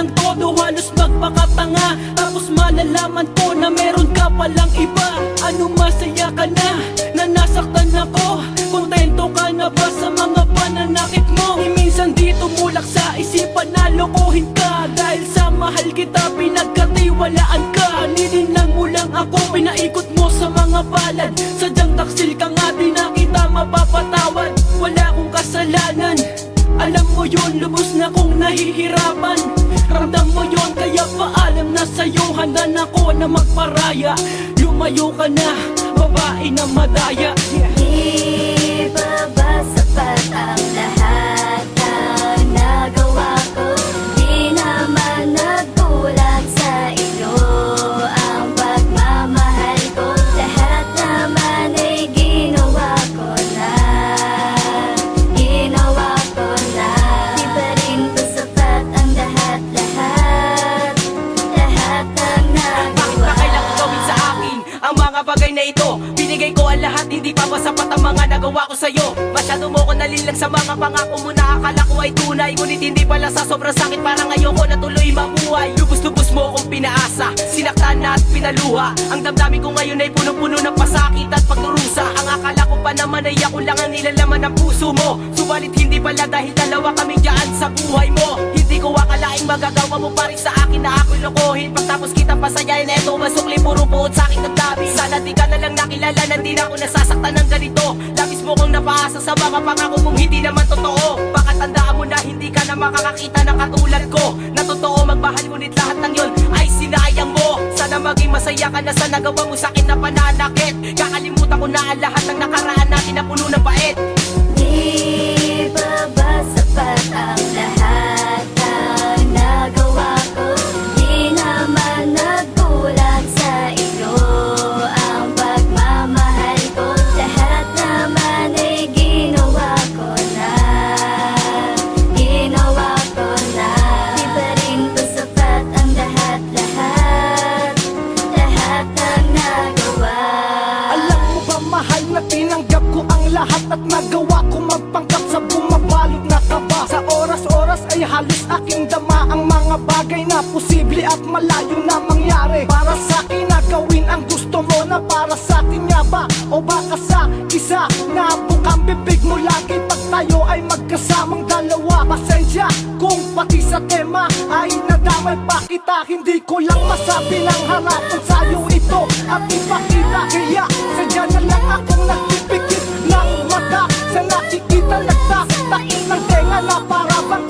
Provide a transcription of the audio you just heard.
ng todo, halos magpakatanga. Tapos malalaman ko na meron ka palang iba. Ano masaya ka na nasaktan ako? Kontento ka na ba sa mga pananakit mo? Minsan di tumulak sa isipan na lokohin ka. Dahil sa mahal kita pinagkatiwalaan ka. Nininlang mo lang ako, pinaikot mo sa mga palad. Sadyang taksil ka nga, di na kita mapapatawad. Wala akong kasalanan, alam mo yun, lubos na kong nahihirapan. Ramdam mo yun, kaya paalam na sa'yo. Handa na ako na magparaya. Lumayo ka na, babae na madaya. Di ba ba sapat ang lahat ng nagawa ko? Di naman nagkulang sa iyo ang pagmamahal ko. Lahat naman ay ginawa ko na. Di pa rin ba sapat ang lahat ng nagawa? Bakit ba kailangan gawin sa akin ang mga bagay na ito? Binigay ko ang lahat, hindi pa ba sapat ang mga nagawa ko sa'yo? Masyado mo ko nalilang sa mga pangako mo na akala ko ay tunay. Ngunit hindi pala, sa sobrang sakit parang ayoko na tuloy mabuhay. Lubos-lubos mo kong pinaasa, sinaktan na at pinaluha. Ang damdamin ko ngayon ay punong-puno ng pasakit at pagdurusa. Ang akala ko pa naman ay ako lang ang nilalaman ng puso mo. Subalit hindi pala, dahil dalawa kami dyan sa buhay mo. Hindi ko akalaing magagawa mo pa rin sa akin na ako'y lokohin. Pagtapos kitang pasayahin, eto masukli, puro buod sa akin ng tabi. Sana di ka na lang nakilala, na di na ako nasasaktan ng ganito. Labis mo kong napaasa sa mga pangako mong hindi naman totoo. Baka tandaan mo na hindi ka na makakakita ng katulad ko, na totoo magmahal, ngunit lahat ng yon ay sinayang mo. Sana maging masaya ka na sa nagawa mo sa akin na pananakit. Kakalimutan ko na ang lahat ng nakaraan natin na puno ng bait. Di ba ba sapat ang lahat ng nagawa ko? Di naman nagkulang sa iyo ang pagmamahal ko. Lahat naman ay ginawa ko na. Di pa rin ba sapat ang lahat ng nagawa? Alam mo ba mahal na tinanggap ko ang lahat at nagawa ko magpanggap sa bumabalot na kaba. Sa oras-oras ay halos aking dama ang mga bagay na posible at malayo na mangyari. Para sa akin na gawin ang gusto mo, na para sa atin nga ba? O baka sa isa na bukang bibig mo lagi pag tayo ay magkasamang dalawa. Pasensya kung pati sa tema ay nadamay pa kita. Hindi ko lang masabi ng harapan sa'yo ito at ipakita. Kaya sadya na lang akong nagpipikit ng mata sa nakikita. Nagtatakit ng tenga na para bang